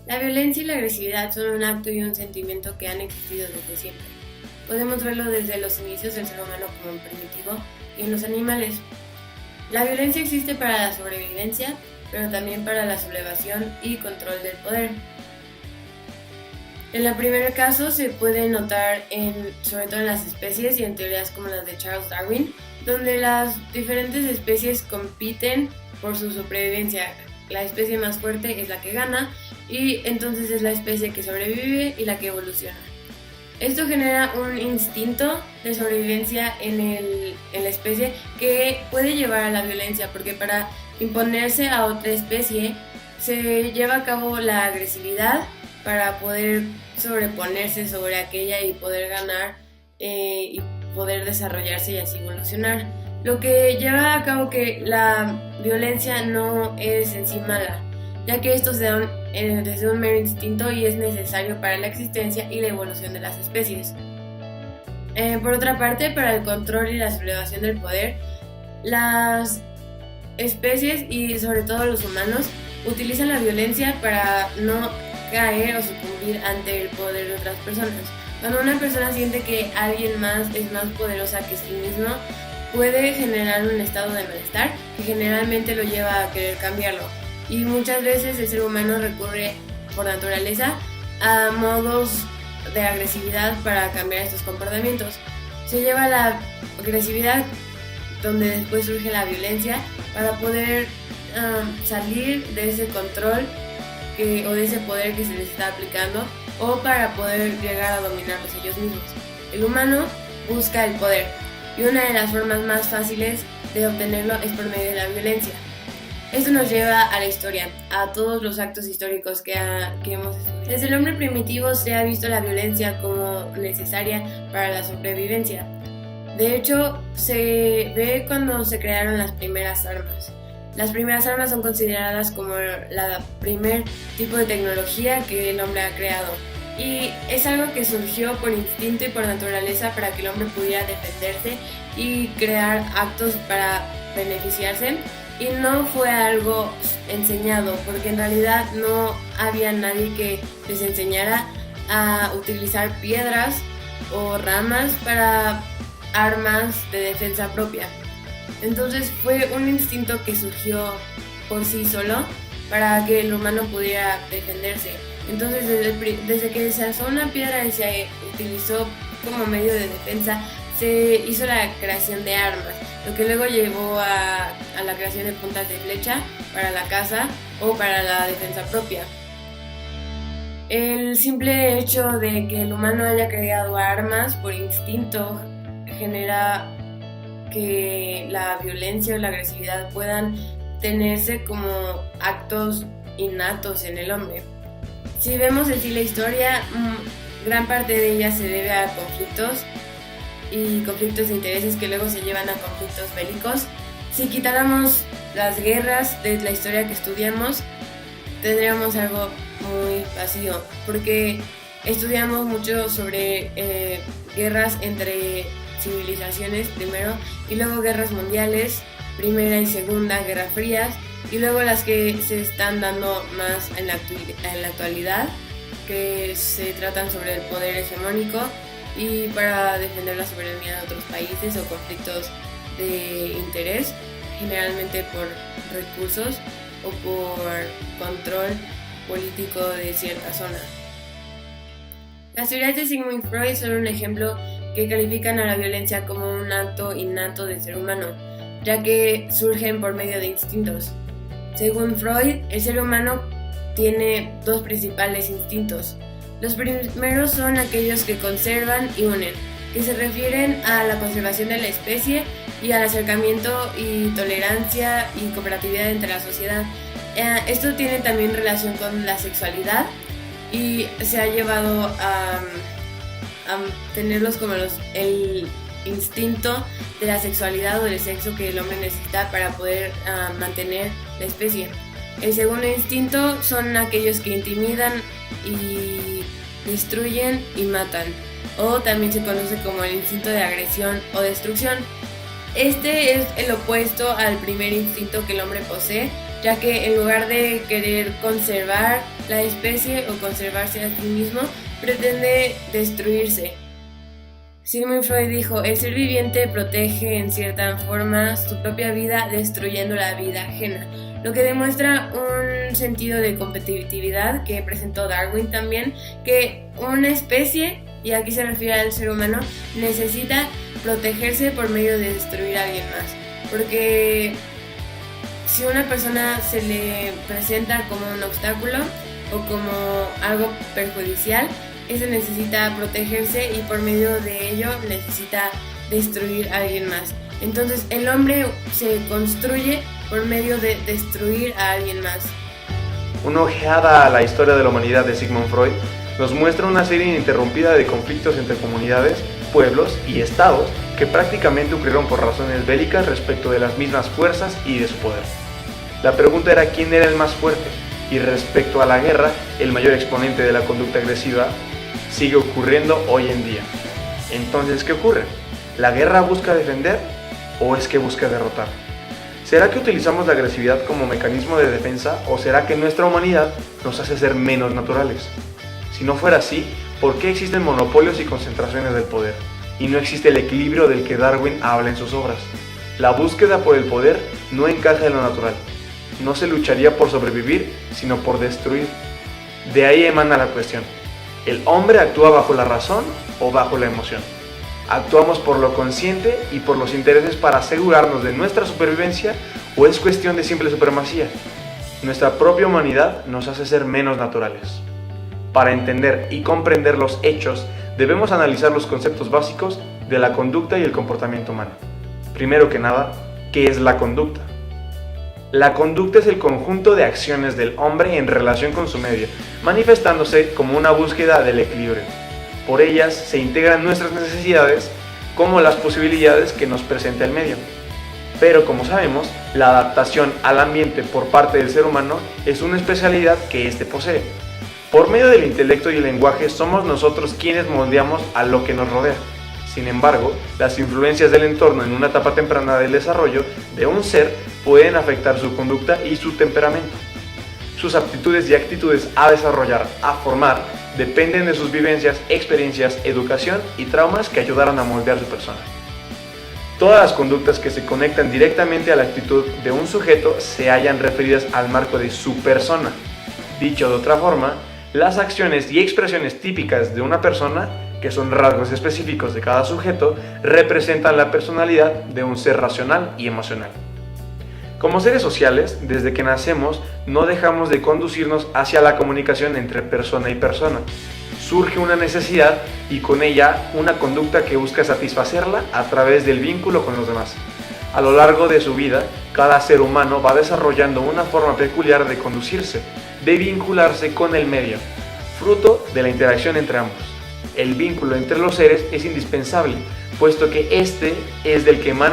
La violencia y la agresividad son un acto y un sentimiento que han existido desde siempre. Podemos verlo desde los inicios del ser humano como primitivo y en los animales. La violencia existe para la sobrevivencia, pero también para la sublevación y control del poder. En el primer caso se puede notar sobre todo en las especies y en teorías como las de Charles Darwin, donde las diferentes especies compiten por su supervivencia. La especie más fuerte es la que gana y entonces es la especie que sobrevive y la que evoluciona. Esto genera un instinto de sobrevivencia en la especie que puede llevar a la violencia, porque para imponerse a otra especie se lleva a cabo la agresividad para poder sobreponerse sobre aquella y poder ganar y poder desarrollarse y así evolucionar. Lo que lleva a cabo que la violencia no es en sí mala, ya que esto se da desde un mero instinto y es necesario para la existencia y la evolución de las especies. Por otra parte, para el control y la sublevación del poder, las especies y sobre todo los humanos utilizan la violencia para no caer o sucumbir ante el poder de otras personas. Cuando una persona siente que alguien más es más poderosa que sí mismo, puede generar un estado de malestar que generalmente lo lleva a querer cambiarlo. Y muchas veces el ser humano recurre por naturaleza a modos de agresividad para cambiar estos comportamientos. Se lleva la agresividad donde después surge la violencia para poder salir de ese control o de ese poder que se les está aplicando, o para poder llegar a dominarlos ellos mismos. El humano busca el poder y una de las formas más fáciles de obtenerlo es por medio de la violencia. Esto nos lleva a la historia, a todos los actos históricos que hemos estudiado. Desde el hombre primitivo se ha visto la violencia como necesaria para la sobrevivencia. De hecho, se ve cuando se crearon las primeras armas. Las primeras armas son consideradas como la primer tipo de tecnología que el hombre ha creado. Y es algo que surgió por instinto y por naturaleza para que el hombre pudiera defenderse y crear actos para beneficiarse. Y no fue algo enseñado, porque en realidad no había nadie que les enseñara a utilizar piedras o ramas para armas de defensa propia. Entonces fue un instinto que surgió por sí solo para que el humano pudiera defenderse. Entonces desde que se alzó una piedra y se utilizó como medio de defensa, se hizo la creación de armas, lo que luego llevó a la creación de puntas de flecha para la caza o para la defensa propia. El simple hecho de que el humano haya creado armas por instinto genera que la violencia o la agresividad puedan tenerse como actos innatos en el hombre. Si vemos en sí la historia, gran parte de ella se debe a conflictos de intereses que luego se llevan a conflictos bélicos. Si quitáramos las guerras de la historia que estudiamos, tendríamos algo muy vacío, porque estudiamos mucho sobre guerras entre civilizaciones primero, y luego guerras mundiales, primera y segunda, guerra frías, y luego las que se están dando más en la actualidad, que se tratan sobre el poder hegemónico y para defender la soberanía de otros países o conflictos de interés, generalmente por recursos o por control político de cierta zona. Las teorías de Sigmund Freud son un ejemplo que califican a la violencia como un acto innato del ser humano, ya que surgen por medio de instintos. Según Freud, el ser humano tiene dos principales instintos. Los primeros son aquellos que conservan y unen, que se refieren a la conservación de la especie y al acercamiento y tolerancia y cooperatividad entre la sociedad. Esto tiene también relación con la sexualidad y se ha llevado a tenerlos como el instinto de la sexualidad o del sexo que el hombre necesita para poder mantener la especie. El segundo instinto son aquellos que intimidan y destruyen y matan, o también se conoce como el instinto de agresión o destrucción. Este es el opuesto al primer instinto que el hombre posee, ya que en lugar de querer conservar la especie o conservarse a sí mismo, pretende destruirse. Sigmund Freud dijo: el ser viviente protege en cierta forma su propia vida destruyendo la vida ajena, lo que demuestra un sentido de competitividad que presentó Darwin también, que una especie, y aquí se refiere al ser humano, necesita protegerse por medio de destruir a alguien más, porque si una persona se le presenta como un obstáculo o como algo perjudicial, ese necesita protegerse y por medio de ello necesita destruir a alguien más. Entonces el hombre se construye por medio de destruir a alguien más. Una ojeada a la historia de la humanidad de Sigmund Freud nos muestra una serie ininterrumpida de conflictos entre comunidades, pueblos y estados que prácticamente ocurrieron por razones bélicas respecto de las mismas fuerzas y de su poder. La pregunta era quién era el más fuerte, y respecto a la guerra, el mayor exponente de la conducta agresiva sigue ocurriendo hoy en día. Entonces, ¿qué ocurre? ¿La guerra busca defender o es que busca derrotar? ¿Será que utilizamos la agresividad como mecanismo de defensa o será que nuestra humanidad nos hace ser menos naturales? Si no fuera así, ¿por qué existen monopolios y concentraciones del poder? Y no existe el equilibrio del que Darwin habla en sus obras. La búsqueda por el poder no encaja en lo natural. No se lucharía por sobrevivir, sino por destruir. De ahí emana la cuestión. ¿El hombre actúa bajo la razón o bajo la emoción? ¿Actuamos por lo consciente y por los intereses para asegurarnos de nuestra supervivencia o es cuestión de simple supremacía? Nuestra propia humanidad nos hace ser menos naturales. Para entender y comprender los hechos, debemos analizar los conceptos básicos de la conducta y el comportamiento humano. Primero que nada, ¿qué es la conducta? La conducta es el conjunto de acciones del hombre en relación con su medio, manifestándose como una búsqueda del equilibrio. Por ellas se integran nuestras necesidades como las posibilidades que nos presenta el medio. Pero como sabemos, la adaptación al ambiente por parte del ser humano es una especialidad que éste posee. Por medio del intelecto y el lenguaje somos nosotros quienes moldeamos a lo que nos rodea. Sin embargo, las influencias del entorno en una etapa temprana del desarrollo de un ser pueden afectar su conducta y su temperamento. Sus aptitudes y actitudes a desarrollar, a formar, dependen de sus vivencias, experiencias, educación y traumas que ayudaron a moldear su persona. Todas las conductas que se conectan directamente a la actitud de un sujeto se hallan referidas al marco de su persona. Dicho de otra forma, las acciones y expresiones típicas de una persona, que son rasgos específicos de cada sujeto, representan la personalidad de un ser racional y emocional. Como seres sociales, desde que nacemos, no dejamos de conducirnos hacia la comunicación entre persona y persona. Surge una necesidad y con ella una conducta que busca satisfacerla a través del vínculo con los demás. A lo largo de su vida, cada ser humano va desarrollando una forma peculiar de conducirse, de vincularse con el medio, fruto de la interacción entre ambos. El vínculo entre los seres es indispensable, puesto que este es del que emana